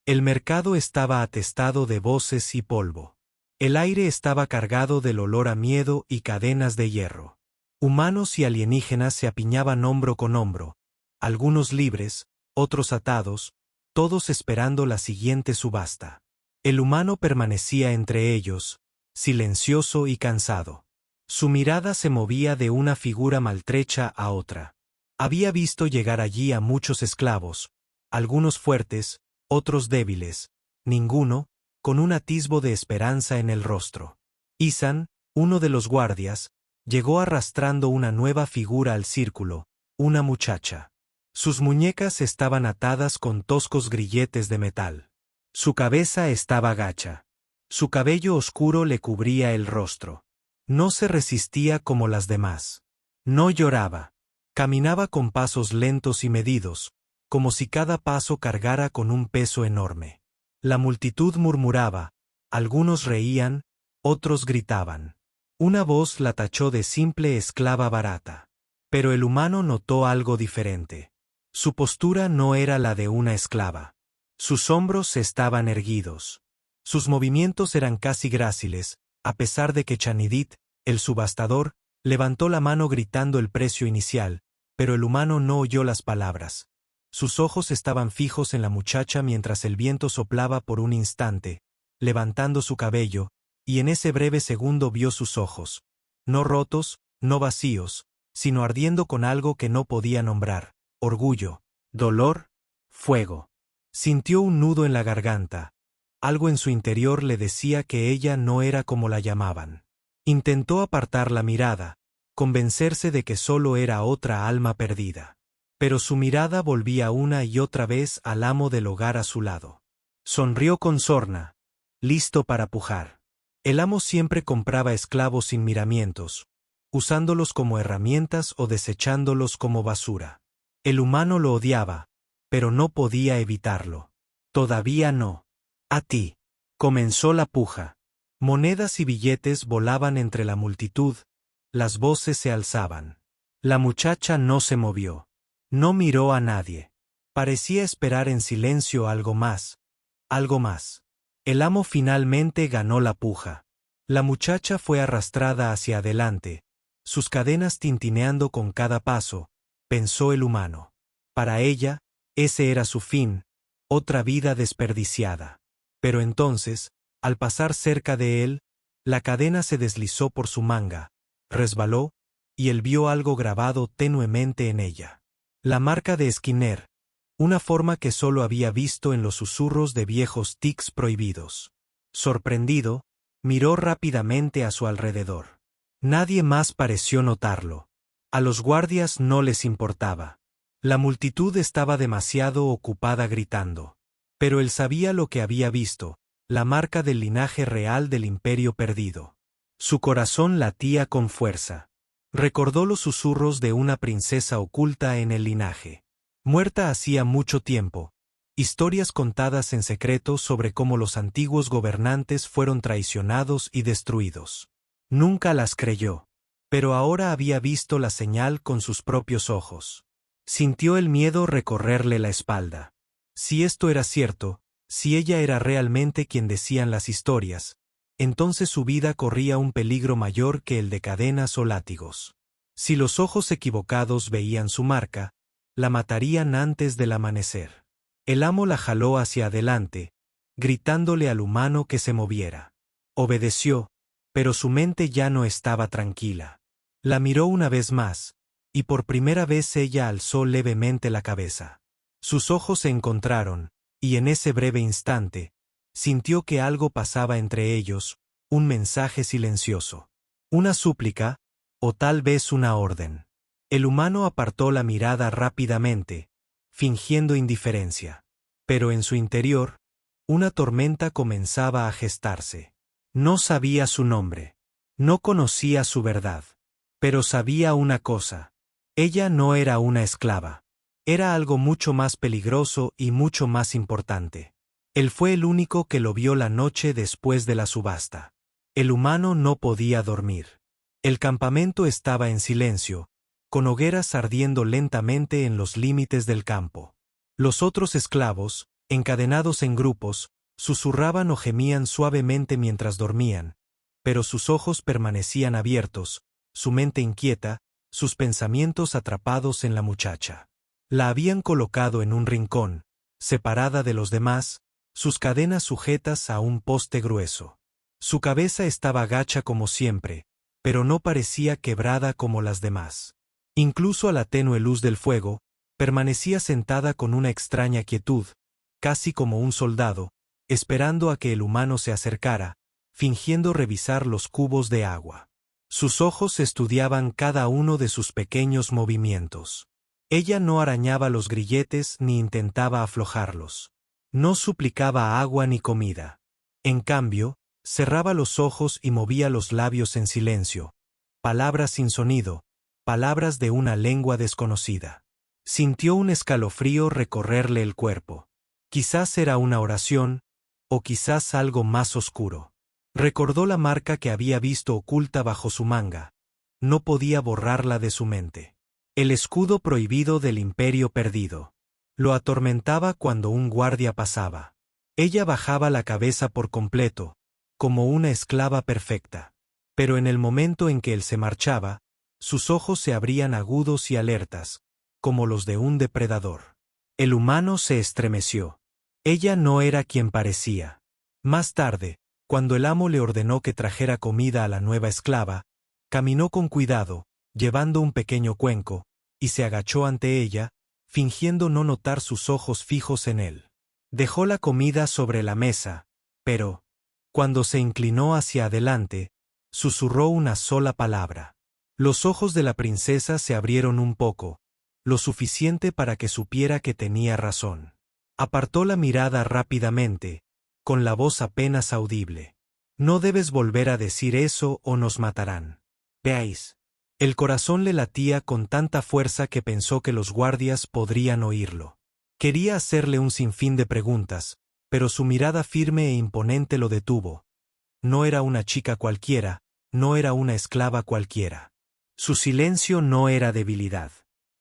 El mercado estaba atestado de voces y polvo. El aire estaba cargado del olor a miedo y cadenas de hierro. Humanos y alienígenas se apiñaban hombro con hombro, algunos libres, otros atados, todos esperando la siguiente subasta. El humano permanecía entre ellos, silencioso y cansado. Su mirada se movía de una figura maltrecha a otra. Había visto llegar allí a muchos esclavos, algunos fuertes, otros débiles, ninguno, con un atisbo de esperanza en el rostro. Isan, uno de los guardias, llegó arrastrando una nueva figura al círculo, una muchacha. Sus muñecas estaban atadas con toscos grilletes de metal. Su cabeza estaba gacha. Su cabello oscuro le cubría el rostro. No se resistía como las demás. No lloraba. Caminaba con pasos lentos y medidos, como si cada paso cargara con un peso enorme. La multitud murmuraba, algunos reían, otros gritaban. Una voz la tachó de simple esclava barata. Pero el humano notó algo diferente. Su postura no era la de una esclava. Sus hombros estaban erguidos. Sus movimientos eran casi gráciles, a pesar de que Chanidit, el subastador, levantó la mano gritando el precio inicial, pero el humano no oyó las palabras. Sus ojos estaban fijos en la muchacha mientras el viento soplaba por un instante, levantando su cabello, y en ese breve segundo vio sus ojos, no rotos, no vacíos, sino ardiendo con algo que no podía nombrar, orgullo, dolor, fuego. Sintió un nudo en la garganta. Algo en su interior le decía que ella no era como la llamaban. Intentó apartar la mirada, convencerse de que solo era otra alma perdida. Pero su mirada volvía una y otra vez al amo del hogar a su lado. Sonrió con sorna, listo para pujar. El amo siempre compraba esclavos sin miramientos, usándolos como herramientas o desechándolos como basura. El humano lo odiaba, pero no podía evitarlo. Todavía no. A ti. Comenzó la puja. Monedas y billetes volaban entre la multitud, las voces se alzaban. La muchacha no se movió. No miró a nadie. Parecía esperar en silencio algo más. Algo más. El amo finalmente ganó la puja. La muchacha fue arrastrada hacia adelante, sus cadenas tintineando con cada paso, pensó el humano. Para ella, ese era su fin, otra vida desperdiciada. Pero entonces, al pasar cerca de él, la cadena se deslizó por su manga, resbaló, y él vio algo grabado tenuemente en ella. La marca de Skinner, una forma que solo había visto en los susurros de viejos tics prohibidos. Sorprendido, miró rápidamente a su alrededor. Nadie más pareció notarlo. A los guardias no les importaba. La multitud estaba demasiado ocupada gritando. Pero él sabía lo que había visto, la marca del linaje real del imperio perdido. Su corazón latía con fuerza. Recordó los susurros de una princesa oculta en el linaje. Muerta hacía mucho tiempo. Historias contadas en secreto sobre cómo los antiguos gobernantes fueron traicionados y destruidos. Nunca las creyó. Pero ahora había visto la señal con sus propios ojos. Sintió el miedo recorrerle la espalda. Si esto era cierto, si ella era realmente quien decían las historias, entonces su vida corría un peligro mayor que el de cadenas o látigos. Si los ojos equivocados veían su marca, la matarían antes del amanecer. El amo la jaló hacia adelante, gritándole al humano que se moviera. Obedeció, pero su mente ya no estaba tranquila. La miró una vez más, y por primera vez ella alzó levemente la cabeza. Sus ojos se encontraron, y en ese breve instante, sintió que algo pasaba entre ellos, un mensaje silencioso. Una súplica, o tal vez una orden. El humano apartó la mirada rápidamente, fingiendo indiferencia. Pero en su interior, una tormenta comenzaba a gestarse. No sabía su nombre. No conocía su verdad. Pero sabía una cosa. Ella no era una esclava. Era algo mucho más peligroso y mucho más importante. Él fue el único que lo vio la noche después de la subasta. El humano no podía dormir. El campamento estaba en silencio, con hogueras ardiendo lentamente en los límites del campo. Los otros esclavos, Encadenados en grupos, susurraban o gemían suavemente mientras dormían, pero sus ojos permanecían abiertos, su mente inquieta, sus pensamientos atrapados en la muchacha. La habían colocado en un rincón, separada de los demás, sus cadenas sujetas a un poste grueso. Su cabeza estaba gacha como siempre, pero no parecía quebrada como las demás. Incluso a la tenue luz del fuego, permanecía sentada con una extraña quietud, casi como un soldado, esperando a que el humano se acercara, fingiendo revisar los cubos de agua. Sus ojos estudiaban cada uno de sus pequeños movimientos. Ella no arañaba los grilletes ni intentaba aflojarlos. No suplicaba agua ni comida. En cambio, cerraba los ojos y movía los labios en silencio, palabras sin sonido, palabras de una lengua desconocida. Sintió un escalofrío recorrerle el cuerpo. Quizás era una oración, o quizás algo más oscuro. Recordó la marca que había visto oculta bajo su manga. No podía borrarla de su mente. El escudo prohibido del imperio perdido. Lo atormentaba cuando un guardia pasaba. Ella bajaba la cabeza por completo, como una esclava perfecta. Pero en el momento en que él se marchaba, sus ojos se abrían agudos y alertas, como los de un depredador. El humano se estremeció. Ella no era quien parecía. Más tarde, cuando el amo le ordenó que trajera comida a la nueva esclava, caminó con cuidado, llevando un pequeño cuenco, y se agachó ante ella, fingiendo no notar sus ojos fijos en él. Dejó la comida sobre la mesa, pero, cuando se inclinó hacia adelante, susurró una sola palabra. Los ojos de la princesa se abrieron un poco, lo suficiente para que supiera que tenía razón. Apartó la mirada rápidamente, con la voz apenas audible. No debes volver a decir eso o nos matarán. Veáis. El corazón le latía con tanta fuerza que pensó que los guardias podrían oírlo. Quería hacerle un sinfín de preguntas, pero su mirada firme e imponente lo detuvo. No era una chica cualquiera, no era una esclava cualquiera. Su silencio no era debilidad.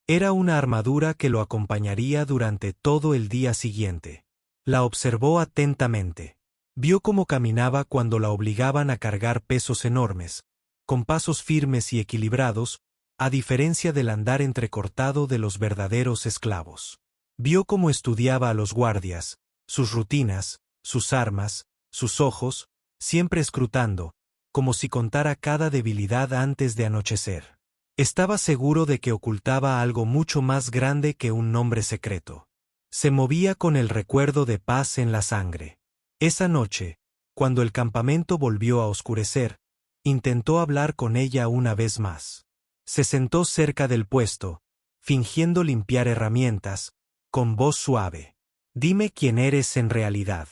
Era una armadura que lo acompañaría durante todo el día siguiente. La observó atentamente. Vio cómo caminaba cuando la obligaban a cargar pesos enormes, con pasos firmes y equilibrados, a diferencia del andar entrecortado de los verdaderos esclavos. Vio cómo estudiaba a los guardias, sus rutinas, sus armas, sus ojos, siempre escrutando, como si contara cada debilidad antes de anochecer. Estaba seguro de que ocultaba algo mucho más grande que un nombre secreto. Se movía con el recuerdo de paz en la sangre. Esa noche, cuando el campamento volvió a oscurecer, intentó hablar con ella una vez más. Se sentó cerca del puesto, fingiendo limpiar herramientas, con voz suave. Dime quién eres en realidad.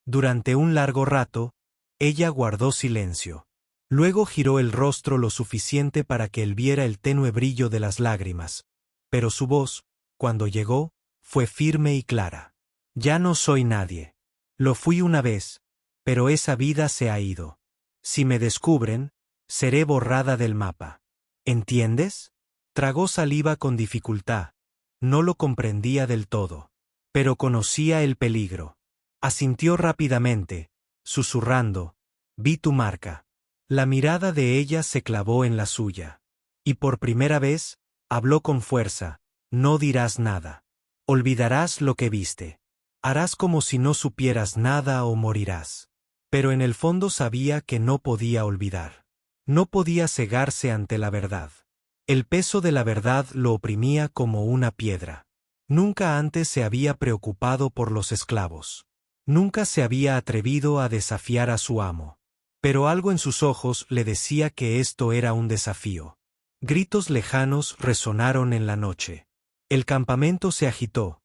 Durante un largo rato, ella guardó silencio. Luego giró el rostro lo suficiente para que él viera el tenue brillo de las lágrimas, pero su voz, cuando llegó, fue firme y clara. Ya no soy nadie. Lo fui una vez, pero esa vida se ha ido. Si me descubren, seré borrada del mapa. ¿Entiendes? Tragó saliva con dificultad. No lo comprendía del todo, pero conocía el peligro. Asintió rápidamente, susurrando, vi tu marca. La mirada de ella se clavó en la suya. Y por primera vez, habló con fuerza, no dirás nada. Olvidarás lo que viste. Harás como si no supieras nada o morirás. Pero en el fondo sabía que no podía olvidar. No podía cegarse ante la verdad. El peso de la verdad lo oprimía como una piedra. Nunca antes se había preocupado por los esclavos. Nunca se había atrevido a desafiar a su amo. Pero algo en sus ojos le decía que esto era un desafío. Gritos lejanos resonaron en la noche. El campamento se agitó.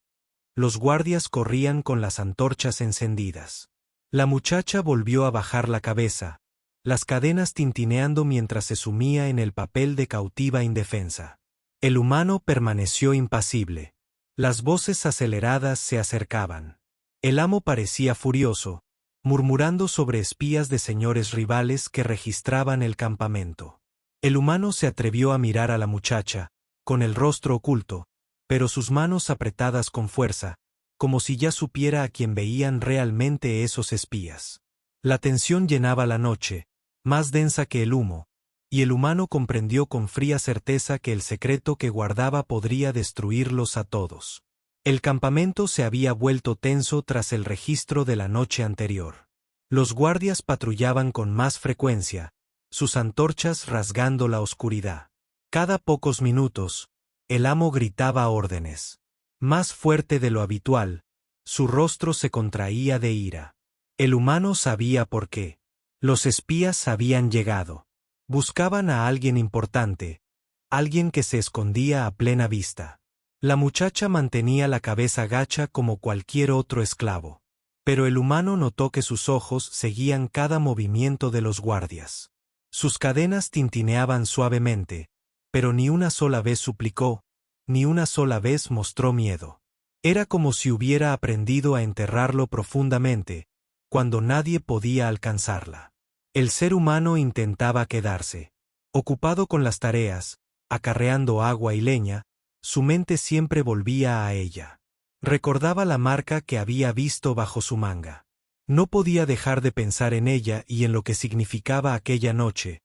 Los guardias corrían con las antorchas encendidas. La muchacha volvió a bajar la cabeza, las cadenas tintineando mientras se sumía en el papel de cautiva indefensa. El humano permaneció impasible. Las voces aceleradas se acercaban. El amo parecía furioso, murmurando sobre espías de señores rivales que registraban el campamento. El humano se atrevió a mirar a la muchacha, con el rostro oculto, pero sus manos apretadas con fuerza, como si ya supiera a quién veían realmente esos espías. La tensión llenaba la noche, más densa que el humo, y el humano comprendió con fría certeza que el secreto que guardaba podría destruirlos a todos. El campamento se había vuelto tenso tras el registro de la noche anterior. Los guardias patrullaban con más frecuencia, sus antorchas rasgando la oscuridad. Cada pocos minutos, el amo gritaba órdenes. Más fuerte de lo habitual, su rostro se contraía de ira. El humano sabía por qué. Los espías habían llegado. Buscaban a alguien importante, alguien que se escondía a plena vista. La muchacha mantenía la cabeza gacha como cualquier otro esclavo. Pero el humano notó que sus ojos seguían cada movimiento de los guardias. Sus cadenas tintineaban suavemente, pero ni una sola vez suplicó, ni una sola vez mostró miedo. Era como si hubiera aprendido a enterrarlo profundamente, cuando nadie podía alcanzarla. El ser humano intentaba quedarse. Ocupado con las tareas, acarreando agua y leña, su mente siempre volvía a ella. Recordaba la marca que había visto bajo su manga. No podía dejar de pensar en ella y en lo que significaba aquella noche,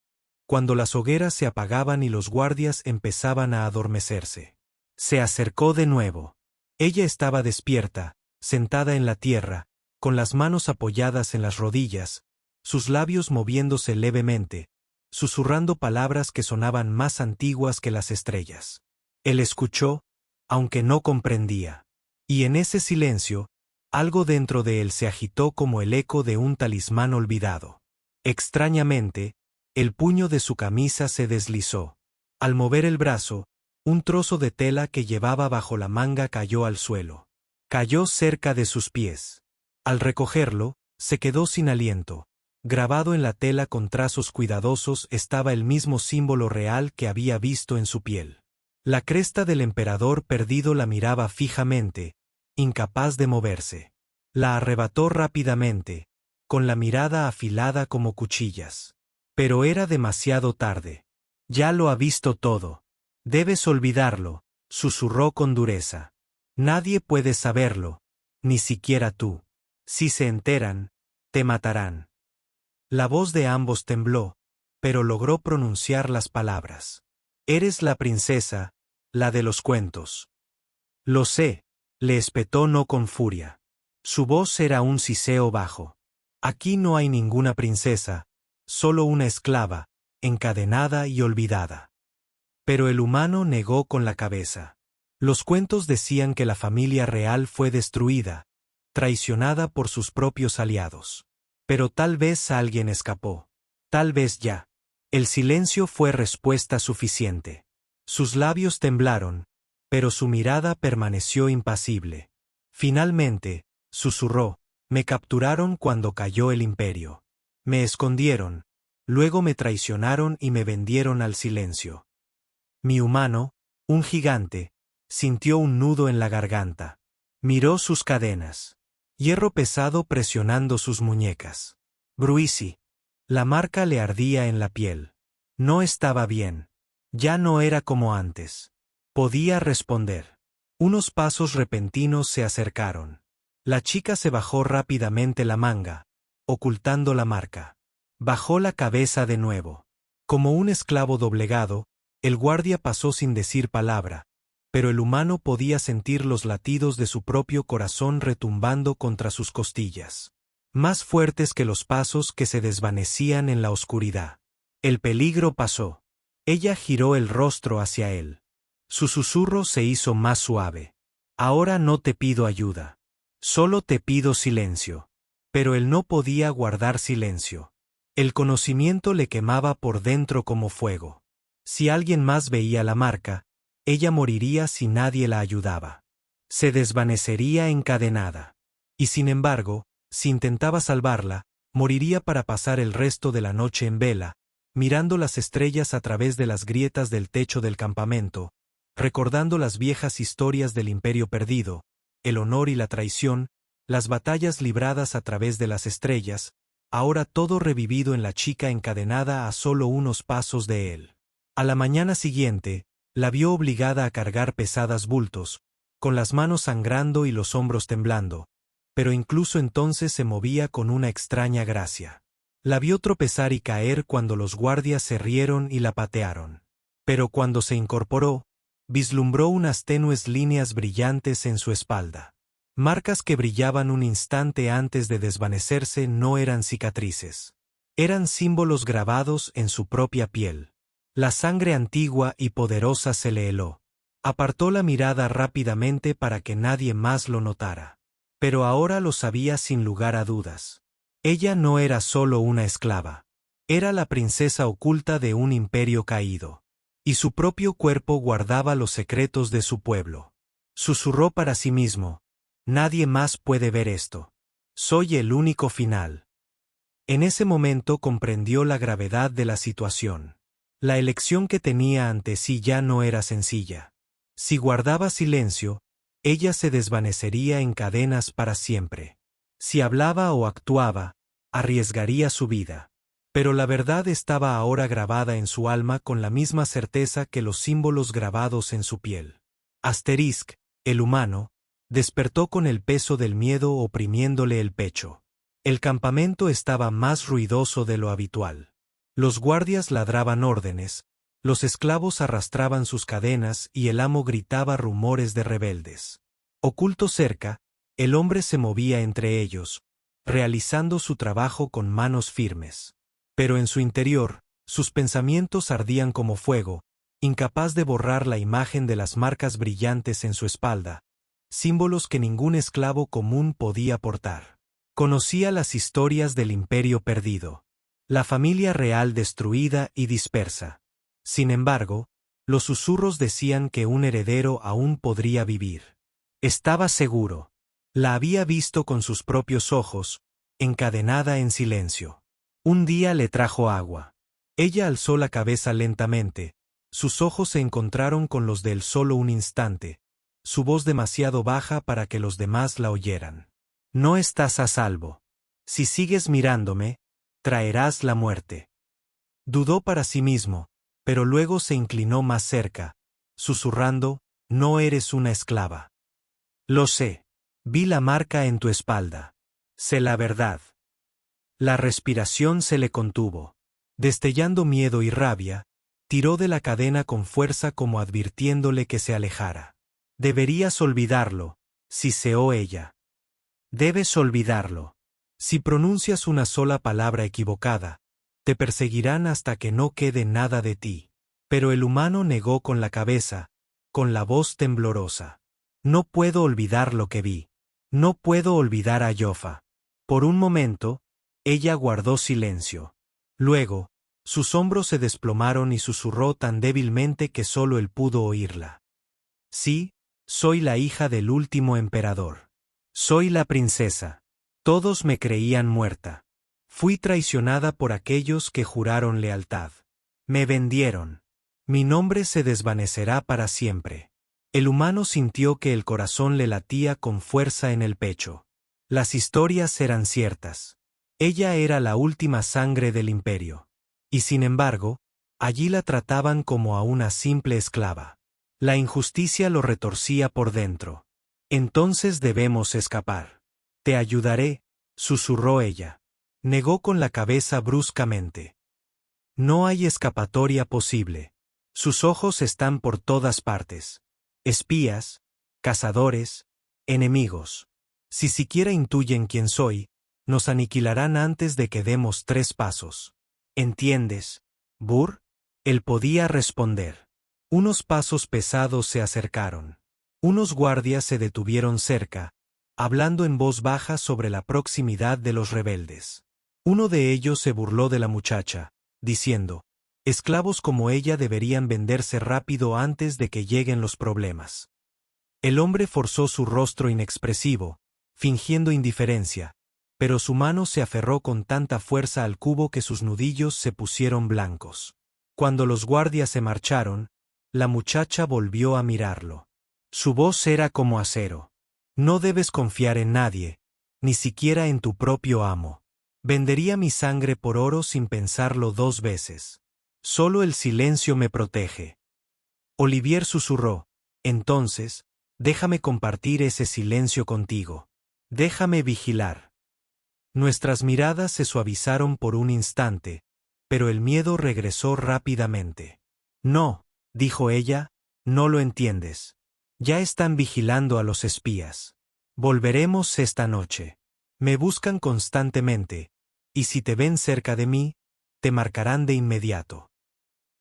cuando las hogueras se apagaban y los guardias empezaban a adormecerse. Se acercó de nuevo. Ella estaba despierta, sentada en la tierra, con las manos apoyadas en las rodillas, sus labios moviéndose levemente, susurrando palabras que sonaban más antiguas que las estrellas. Él escuchó, aunque no comprendía. Y en ese silencio, algo dentro de él se agitó como el eco de un talismán olvidado. Extrañamente, el puño de su camisa se deslizó. Al mover el brazo, un trozo de tela que llevaba bajo la manga cayó al suelo. Cayó cerca de sus pies. Al recogerlo, se quedó sin aliento. Grabado en la tela con trazos cuidadosos estaba el mismo símbolo real que había visto en su piel. La cresta del emperador perdido la miraba fijamente, incapaz de moverse. La arrebató rápidamente, con la mirada afilada como cuchillas. Pero era demasiado tarde. Ya lo ha visto todo. Debes olvidarlo, susurró con dureza. Nadie puede saberlo, ni siquiera tú. Si se enteran, te matarán. La voz de ambos tembló, pero logró pronunciar las palabras. Eres la princesa, la de los cuentos. Lo sé, le espetó no con furia. Su voz era un siseo bajo. Aquí no hay ninguna princesa, solo una esclava, encadenada y olvidada. Pero el humano negó con la cabeza. Los cuentos decían que la familia real fue destruida, traicionada por sus propios aliados. Pero tal vez alguien escapó. Tal vez ya. El silencio fue respuesta suficiente. Sus labios temblaron, pero su mirada permaneció impasible. Finalmente, susurró, me capturaron cuando cayó el imperio. Me escondieron, luego me traicionaron y me vendieron al silencio. Mi humano, un gigante, sintió un nudo en la garganta. Miró sus cadenas. Hierro pesado presionando sus muñecas. Bruisi. La marca le ardía en la piel. No estaba bien. Ya no era como antes. Podía responder. Unos pasos repentinos se acercaron. La chica se bajó rápidamente la manga, ocultando la marca. Bajó la cabeza de nuevo. Como un esclavo doblegado, el guardia pasó sin decir palabra, pero el humano podía sentir los latidos de su propio corazón retumbando contra sus costillas. Más fuertes que los pasos que se desvanecían en la oscuridad. El peligro pasó. Ella giró el rostro hacia él. Su susurro se hizo más suave. Ahora no te pido ayuda. Solo te pido silencio. Pero él no podía guardar silencio. El conocimiento le quemaba por dentro como fuego. Si alguien más veía la marca, ella moriría si nadie la ayudaba. Se desvanecería encadenada. Y sin embargo, si intentaba salvarla, moriría para pasar el resto de la noche en vela, mirando las estrellas a través de las grietas del techo del campamento, recordando las viejas historias del imperio perdido, el honor y la traición, las batallas libradas a través de las estrellas, ahora todo revivido en la chica encadenada a solo unos pasos de él. A la mañana siguiente, la vio obligada a cargar pesadas bultos, con las manos sangrando y los hombros temblando, pero incluso entonces se movía con una extraña gracia. La vio tropezar y caer cuando los guardias se rieron y la patearon. Pero cuando se incorporó, vislumbró unas tenues líneas brillantes en su espalda. Marcas que brillaban un instante antes de desvanecerse no eran cicatrices. Eran símbolos grabados en su propia piel. La sangre antigua y poderosa se le heló. Apartó la mirada rápidamente para que nadie más lo notara. Pero ahora lo sabía sin lugar a dudas. Ella no era solo una esclava. Era la princesa oculta de un imperio caído. Y su propio cuerpo guardaba los secretos de su pueblo. Susurró para sí mismo: nadie más puede ver esto. Soy el único final. En ese momento comprendió la gravedad de la situación. La elección que tenía ante sí ya no era sencilla. Si guardaba silencio, ella se desvanecería en cadenas para siempre. Si hablaba o actuaba, arriesgaría su vida. Pero la verdad estaba ahora grabada en su alma con la misma certeza que los símbolos grabados en su piel. Asterisk, el humano, despertó con el peso del miedo oprimiéndole el pecho. El campamento estaba más ruidoso de lo habitual. Los guardias ladraban órdenes, los esclavos arrastraban sus cadenas y el amo gritaba rumores de rebeldes. Oculto cerca, el hombre se movía entre ellos, realizando su trabajo con manos firmes. Pero en su interior, sus pensamientos ardían como fuego, incapaz de borrar la imagen de las marcas brillantes en su espalda, símbolos que ningún esclavo común podía portar. Conocía las historias del imperio perdido, la familia real destruida y dispersa. Sin embargo, los susurros decían que un heredero aún podría vivir. Estaba seguro. La había visto con sus propios ojos, encadenada en silencio. Un día le trajo agua. Ella alzó la cabeza lentamente, sus ojos se encontraron con los de él solo un instante, su voz demasiado baja para que los demás la oyeran. No estás a salvo. Si sigues mirándome, traerás la muerte. Dudó para sí mismo, pero luego se inclinó más cerca, susurrando: no eres una esclava. Lo sé. Vi la marca en tu espalda. Sé la verdad. La respiración se le contuvo. Destellando miedo y rabia, tiró de la cadena con fuerza como advirtiéndole que se alejara. Deberías olvidarlo, siseó ella. Debes olvidarlo. Si pronuncias una sola palabra equivocada, te perseguirán hasta que no quede nada de ti. Pero el humano negó con la cabeza, con la voz temblorosa. No puedo olvidar lo que vi. No puedo olvidar a Yofa. Por un momento, ella guardó silencio. Luego, sus hombros se desplomaron y susurró tan débilmente que solo él pudo oírla. Sí, soy la hija del último emperador. Soy la princesa. Todos me creían muerta. Fui traicionada por aquellos que juraron lealtad. Me vendieron. Mi nombre se desvanecerá para siempre. El humano sintió que el corazón le latía con fuerza en el pecho. Las historias eran ciertas. Ella era la última sangre del imperio. Y sin embargo, allí la trataban como a una simple esclava. La injusticia lo retorcía por dentro. Entonces debemos escapar. Te ayudaré, susurró ella. Negó con la cabeza bruscamente. No hay escapatoria posible. Sus ojos están por todas partes. Espías, cazadores, enemigos. Si siquiera intuyen quién soy, nos aniquilarán antes de que demos 3 pasos. ¿Entiendes, Bur? Él podía responder. Unos pasos pesados se acercaron. Unos guardias se detuvieron cerca, hablando en voz baja sobre la proximidad de los rebeldes. Uno de ellos se burló de la muchacha, diciendo: esclavos como ella deberían venderse rápido antes de que lleguen los problemas. El hombre forzó su rostro inexpresivo, fingiendo indiferencia, pero su mano se aferró con tanta fuerza al cubo que sus nudillos se pusieron blancos. Cuando los guardias se marcharon, la muchacha volvió a mirarlo. Su voz era como acero. No debes confiar en nadie, ni siquiera en tu propio amo. Vendería mi sangre por oro sin pensarlo 2 veces. Solo el silencio me protege. Olivier susurró: entonces, Déjame compartir ese silencio contigo. Déjame vigilar. Nuestras miradas se suavizaron por un instante, pero el miedo regresó rápidamente. No, dijo ella, no lo entiendes. Ya están vigilando a los espías. Volveremos esta noche. Me buscan constantemente, y si te ven cerca de mí, te marcarán de inmediato.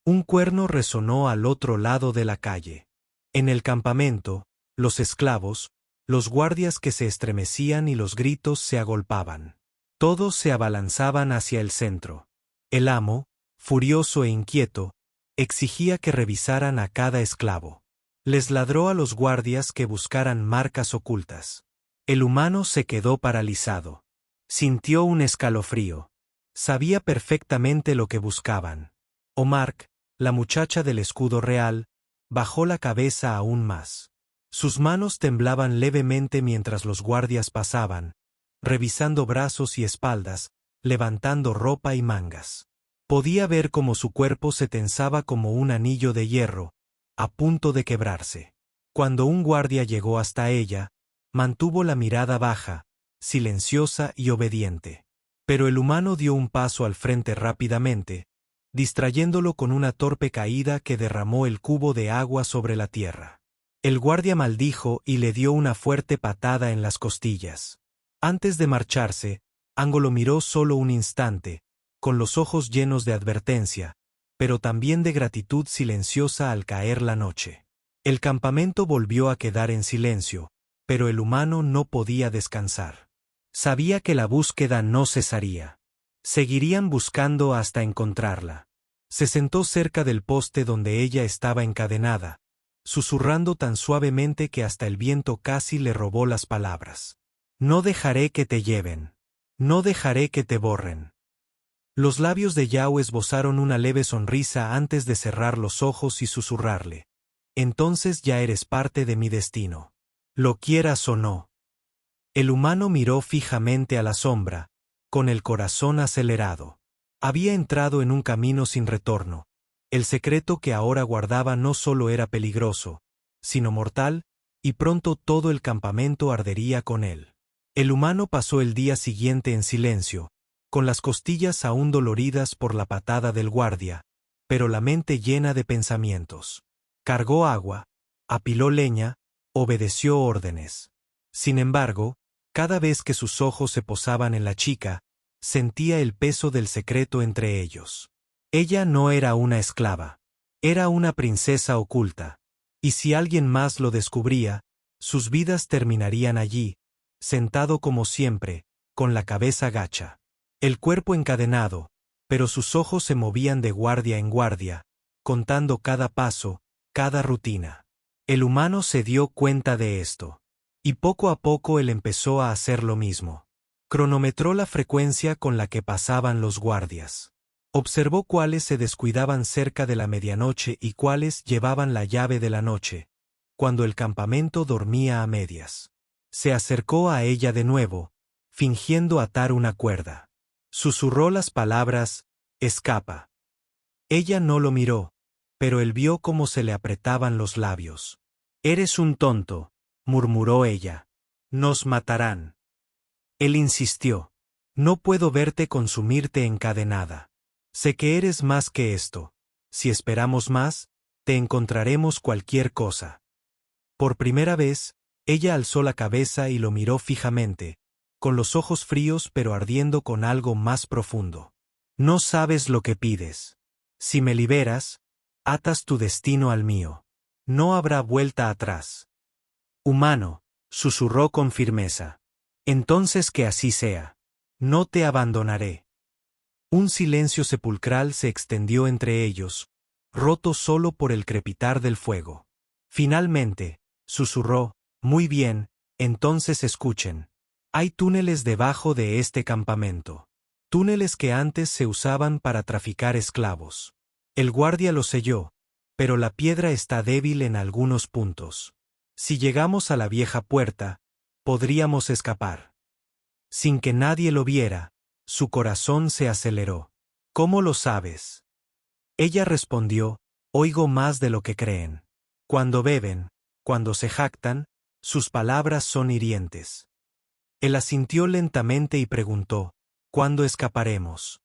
Un cuerno resonó al otro lado de la calle. En el campamento, los esclavos, los guardias que se estremecían y los gritos se agolpaban. Todos se abalanzaban hacia el centro. El amo, furioso e inquieto, exigía que revisaran a cada esclavo. Les ladró a los guardias que buscaran marcas ocultas. El humano se quedó paralizado. Sintió un escalofrío. Sabía perfectamente lo que buscaban. Omar, la muchacha del escudo real, bajó la cabeza aún más. Sus manos temblaban levemente mientras los guardias pasaban, revisando brazos y espaldas, levantando ropa y mangas. Podía ver cómo su cuerpo se tensaba como un anillo de hierro, a punto de quebrarse. Cuando un guardia llegó hasta ella, mantuvo la mirada baja, silenciosa y obediente. Pero el humano dio un paso al frente rápidamente, distrayéndolo con una torpe caída que derramó el cubo de agua sobre la tierra. El guardia maldijo y le dio una fuerte patada en las costillas. Antes de marcharse, Ango lo miró solo un instante, con los ojos llenos de advertencia, pero también de gratitud silenciosa al caer la noche. El campamento volvió a quedar en silencio, pero el humano no podía descansar. Sabía que la búsqueda no cesaría. Seguirían buscando hasta encontrarla. Se sentó cerca del poste donde ella estaba encadenada, susurrando tan suavemente que hasta el viento casi le robó las palabras. No dejaré que te lleven. No dejaré que te borren. Los labios de Yao esbozaron una leve sonrisa antes de cerrar los ojos y susurrarle. Entonces ya eres parte de mi destino. Lo quieras o no. El humano miró fijamente a la sombra, con el corazón acelerado. Había entrado en un camino sin retorno. El secreto que ahora guardaba no solo era peligroso, sino mortal, y pronto todo el campamento ardería con él. El humano pasó el día siguiente en silencio, con las costillas aún doloridas por la patada del guardia, pero la mente llena de pensamientos. Cargó agua, apiló leña, obedeció órdenes. Sin embargo, cada vez que sus ojos se posaban en la chica, sentía el peso del secreto entre ellos. Ella no era una esclava. Era una princesa oculta. Y si alguien más lo descubría, sus vidas terminarían allí, sentado como siempre, con la cabeza gacha. El cuerpo encadenado, pero sus ojos se movían de guardia en guardia, contando cada paso, cada rutina. El humano se dio cuenta de esto. Y poco a poco él empezó a hacer lo mismo. Cronometró la frecuencia con la que pasaban los guardias. Observó cuáles se descuidaban cerca de la medianoche y cuáles llevaban la llave de la noche, cuando el campamento dormía a medias. Se acercó a ella de nuevo, fingiendo atar una cuerda. Susurró las palabras, escapa. Ella no lo miró, pero él vio cómo se le apretaban los labios. Eres un tonto, murmuró ella. Nos matarán. Él insistió. No puedo verte consumirte encadenada. Sé que eres más que esto. Si esperamos más, te encontraremos cualquier cosa. Por primera vez, ella alzó la cabeza y lo miró fijamente, con los ojos fríos pero ardiendo con algo más profundo. No sabes lo que pides. Si me liberas, atas tu destino al mío. No habrá vuelta atrás. Humano, susurró con firmeza. Entonces que así sea. No te abandonaré. Un silencio sepulcral se extendió entre ellos, roto solo por el crepitar del fuego. Finalmente, susurró, muy bien, entonces escuchen. Hay túneles debajo de este campamento. Túneles que antes se usaban para traficar esclavos. El guardia los selló, pero la piedra está débil en algunos puntos. Si llegamos a la vieja puerta, podríamos escapar. Sin que nadie lo viera, su corazón se aceleró. ¿Cómo lo sabes? Ella respondió, oigo más de lo que creen. Cuando beben, Cuando se jactan, sus palabras son hirientes. Él asintió lentamente y preguntó, ¿cuándo escaparemos?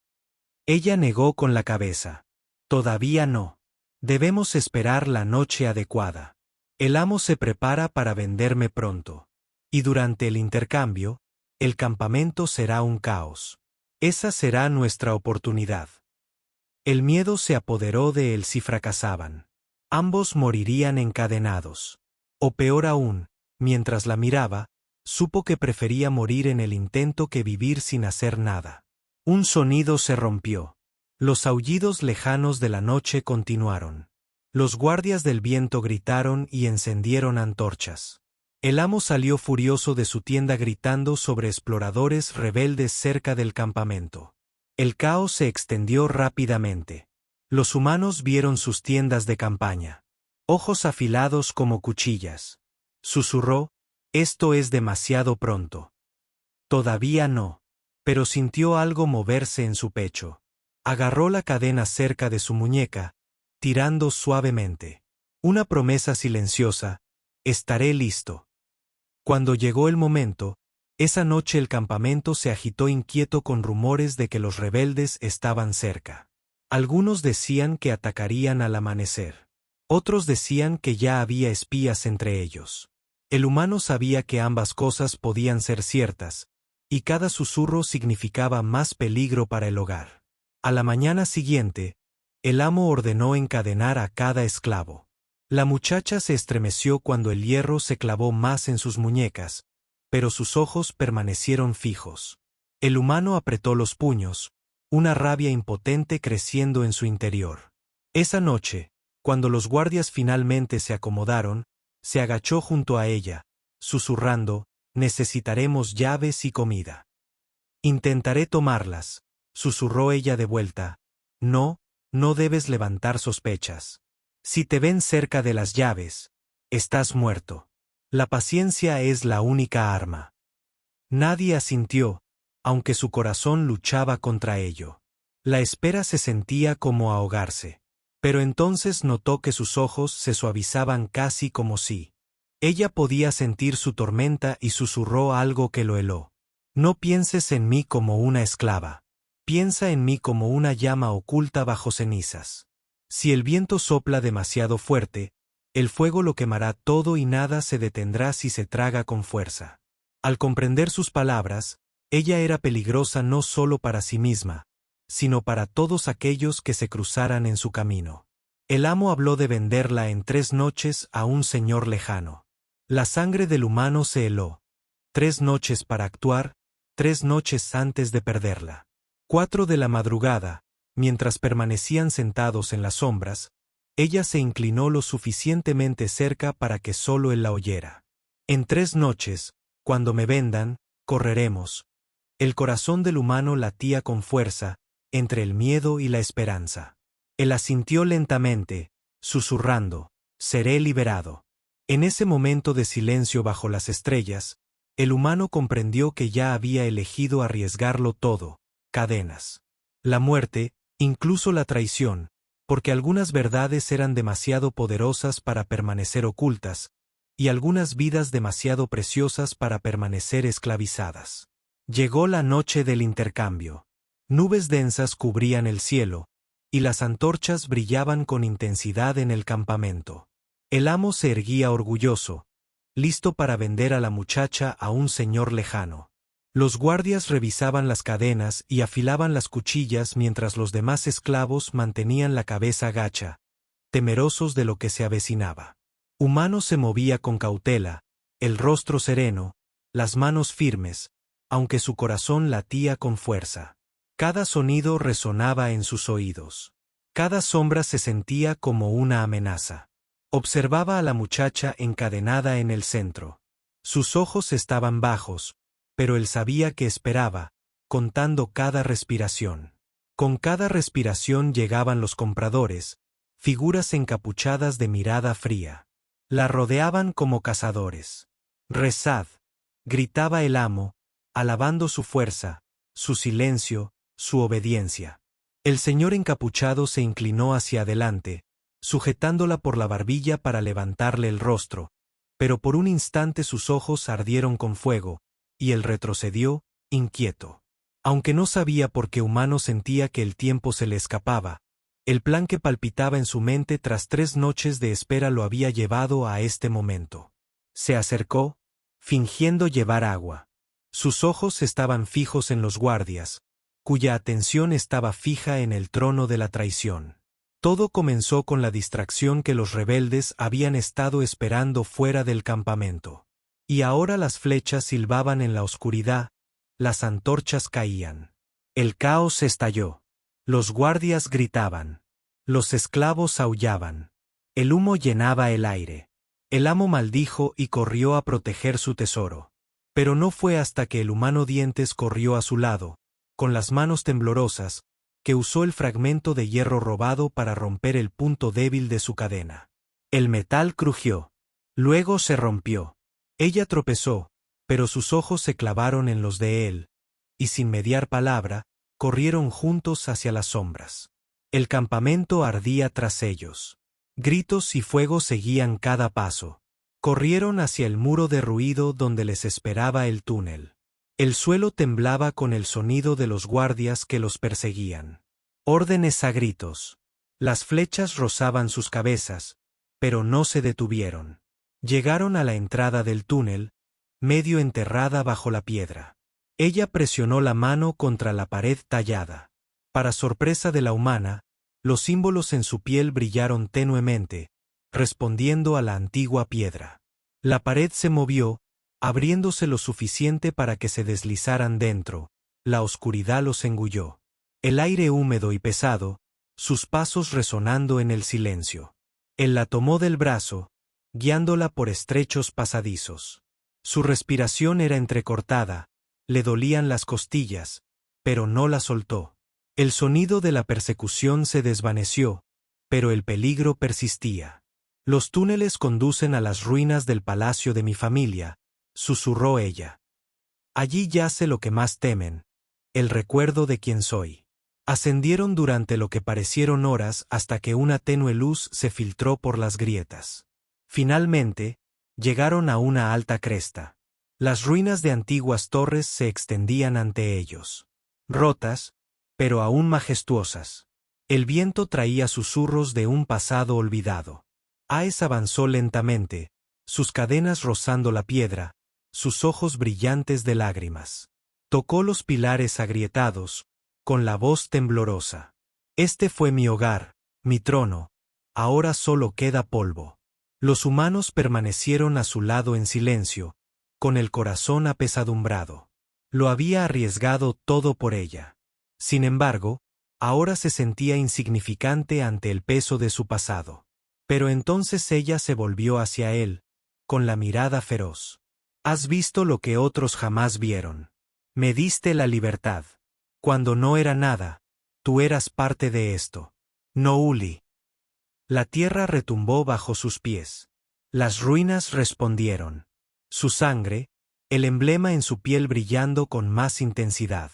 Ella negó con la cabeza. Todavía no. Debemos esperar la noche adecuada. El amo se prepara para venderme pronto. Y durante el intercambio, el campamento será un caos. Esa será nuestra oportunidad. El miedo se apoderó de él si fracasaban. Ambos morirían encadenados. O peor aún, mientras la miraba, supo que prefería morir en el intento que vivir sin hacer nada. Un sonido se rompió. Los aullidos lejanos de la noche continuaron. Los guardias del viento gritaron y encendieron antorchas. El amo salió furioso de su tienda gritando sobre exploradores rebeldes cerca del campamento. El caos se extendió rápidamente. Los humanos vieron sus tiendas de campaña. Ojos afilados como cuchillas. Susurró, «Esto es demasiado pronto». Todavía no. Pero sintió algo moverse en su pecho. Agarró la cadena cerca de su muñeca, tirando suavemente. Una promesa silenciosa, «Estaré listo». Cuando llegó el momento, esa noche el campamento se agitó inquieto con rumores de que los rebeldes estaban cerca. Algunos decían que atacarían al amanecer. Otros decían que ya había espías entre ellos. El humano sabía que ambas cosas podían ser ciertas, y cada susurro significaba más peligro para el hogar. A la mañana siguiente, el amo ordenó encadenar a cada esclavo. La muchacha se estremeció cuando el hierro se clavó más en sus muñecas, pero sus ojos permanecieron fijos. El humano apretó los puños, una rabia impotente creciendo en su interior. Esa noche, cuando los guardias finalmente se acomodaron, se agachó junto a ella, susurrando, «Necesitaremos llaves y comida». «Intentaré tomarlas», susurró ella de vuelta. «No, no debes levantar sospechas. Si te ven cerca de las llaves, estás muerto. La paciencia es la única arma». Nadie asintió, aunque su corazón luchaba contra ello. La espera se sentía como ahogarse. Pero entonces notó que sus ojos se suavizaban casi como si. Ella podía sentir su tormenta y susurró algo que lo heló. «No pienses en mí como una esclava. Piensa en mí como una llama oculta bajo cenizas. Si el viento sopla demasiado fuerte, el fuego lo quemará todo y nada se detendrá si se traga con fuerza». Al comprender sus palabras, ella era peligrosa no solo para sí misma, sino para todos aquellos que se cruzaran en su camino. El amo habló de venderla en 3 noches a un señor lejano. La sangre del humano se heló. 3 noches para actuar, 3 noches antes de perderla. 4 de la madrugada, mientras permanecían sentados en las sombras, ella se inclinó lo suficientemente cerca para que solo él la oyera. «En 3 noches, cuando me vendan, correremos». El corazón del humano latía con fuerza, entre el miedo y la esperanza. Él asintió lentamente, susurrando, «Seré liberado». En ese momento de silencio bajo las estrellas, el humano comprendió que ya había elegido arriesgarlo todo, cadenas. La muerte, incluso la traición, porque algunas verdades eran demasiado poderosas para permanecer ocultas, y algunas vidas demasiado preciosas para permanecer esclavizadas. Llegó la noche del intercambio. Nubes densas cubrían el cielo, y las antorchas brillaban con intensidad en el campamento. El amo se erguía orgulloso, listo para vender a la muchacha a un señor lejano. Los guardias revisaban las cadenas y afilaban las cuchillas mientras los demás esclavos mantenían la cabeza gacha, temerosos de lo que se avecinaba. Humano se movía con cautela, el rostro sereno, las manos firmes, aunque su corazón latía con fuerza. Cada sonido resonaba en sus oídos. Cada sombra se sentía como una amenaza. Observaba a la muchacha encadenada en el centro. Sus ojos estaban bajos, pero él sabía que esperaba, contando cada respiración. Con cada respiración llegaban los compradores, figuras encapuchadas de mirada fría. La rodeaban como cazadores. «Rezad», gritaba el amo, alabando su fuerza, su silencio, su obediencia. El señor encapuchado se inclinó hacia adelante, sujetándola por la barbilla para levantarle el rostro, pero por un instante sus ojos ardieron con fuego, y él retrocedió, inquieto. Aunque no sabía por qué Humano sentía que el tiempo se le escapaba, el plan que palpitaba en su mente tras 3 noches de espera lo había llevado a este momento. Se acercó, fingiendo llevar agua. Sus ojos estaban fijos en los guardias, cuya atención estaba fija en el trono de la traición. Todo comenzó con la distracción que los rebeldes habían estado esperando fuera del campamento. Y ahora las flechas silbaban en la oscuridad, las antorchas caían. El caos estalló. Los guardias gritaban. Los esclavos aullaban. El humo llenaba el aire. El amo maldijo y corrió a proteger su tesoro. Pero no fue hasta que el humano Dientes corrió a su lado, con las manos temblorosas, que usó el fragmento de hierro robado para romper el punto débil de su cadena. El metal crujió. Luego se rompió. Ella tropezó, pero sus ojos se clavaron en los de él, y sin mediar palabra, corrieron juntos hacia las sombras. El campamento ardía tras ellos. Gritos y fuego seguían cada paso. Corrieron hacia el muro derruido donde les esperaba el túnel. El suelo temblaba con el sonido de los guardias que los perseguían. Órdenes a gritos. Las flechas rozaban sus cabezas, pero no se detuvieron. Llegaron a la entrada del túnel, medio enterrada bajo la piedra. Ella presionó la mano contra la pared tallada. Para sorpresa de la humana, los símbolos en su piel brillaron tenuemente, respondiendo a la antigua piedra. La pared se movió, abriéndose lo suficiente para que se deslizaran dentro. La oscuridad los engulló. El aire húmedo y pesado, sus pasos resonando en el silencio. Él la tomó del brazo, guiándola por estrechos pasadizos. Su respiración era entrecortada, le dolían las costillas, pero no la soltó. El sonido de la persecución se desvaneció, pero el peligro persistía. Los túneles conducen a las ruinas del palacio de mi familia, susurró ella. Allí yace lo que más temen, el recuerdo de quién soy. Ascendieron durante lo que parecieron horas hasta que una tenue luz se filtró por las grietas. Finalmente, llegaron a una alta cresta. Las ruinas de antiguas torres se extendían ante ellos. Rotas, pero aún majestuosas. El viento traía susurros de un pasado olvidado. Aes avanzó lentamente, sus cadenas rozando la piedra, sus ojos brillantes de lágrimas. Tocó los pilares agrietados, con la voz temblorosa. Este fue mi hogar, mi trono, ahora solo queda polvo. Los humanos permanecieron a su lado en silencio, con el corazón apesadumbrado. Lo había arriesgado todo por ella. Sin embargo, ahora se sentía insignificante ante el peso de su pasado. Pero entonces ella se volvió hacia él, con la mirada feroz. Has visto lo que otros jamás vieron. Me diste la libertad. Cuando no era nada, tú eras parte de esto. No Uli. La tierra retumbó bajo sus pies. Las ruinas respondieron. Su sangre, el emblema en su piel brillando con más intensidad.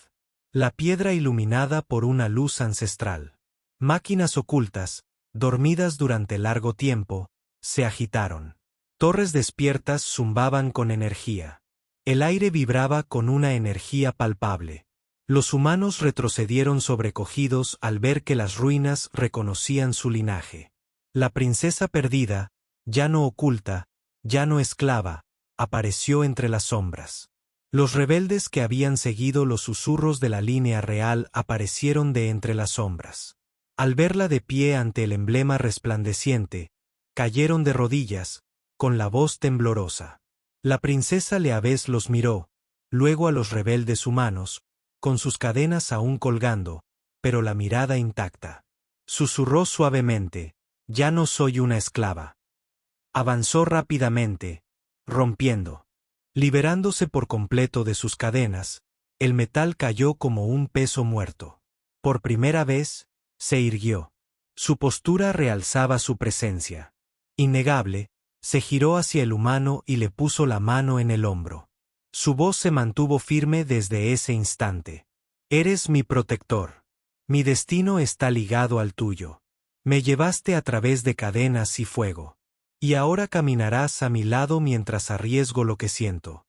La piedra iluminada por una luz ancestral. Máquinas ocultas, dormidas durante largo tiempo, se agitaron. Torres despiertas zumbaban con energía. El aire vibraba con una energía palpable. Los humanos retrocedieron sobrecogidos al ver que las ruinas reconocían su linaje. La princesa perdida, ya no oculta, ya no esclava, apareció entre las sombras. Los rebeldes que habían seguido los susurros de la línea real aparecieron de entre las sombras. Al verla de pie ante el emblema resplandeciente, cayeron de rodillas, con la voz temblorosa. La princesa Leabés los miró, luego a los rebeldes humanos, con sus cadenas aún colgando, pero la mirada intacta. Susurró suavemente, ya no soy una esclava. Avanzó rápidamente, rompiendo. Liberándose por completo de sus cadenas, el metal cayó como un peso muerto. Por primera vez, se irguió. Su postura realzaba su presencia. Innegable, se giró hacia el humano y le puso la mano en el hombro. Su voz se mantuvo firme desde ese instante. Eres mi protector. Mi destino está ligado al tuyo. Me llevaste a través de cadenas y fuego. Y ahora caminarás a mi lado mientras arriesgo lo que siento.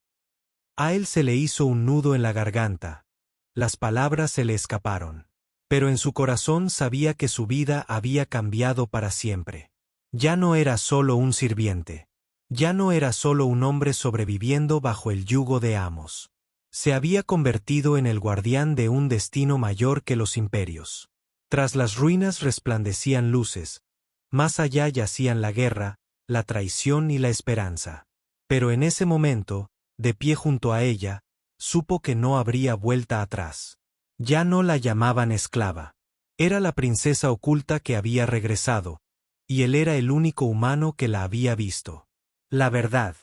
A él se le hizo un nudo en la garganta. Las palabras se le escaparon. Pero en su corazón sabía que su vida había cambiado para siempre. Ya no era solo un sirviente. Ya no era solo un hombre sobreviviendo bajo el yugo de amos. Se había convertido en el guardián de un destino mayor que los imperios. Tras las ruinas resplandecían luces. Más allá yacían la guerra, la traición y la esperanza. Pero en ese momento, de pie junto a ella, supo que no habría vuelta atrás. Ya no la llamaban esclava. Era la princesa oculta que había regresado, y él era el único humano que la había visto. La verdad.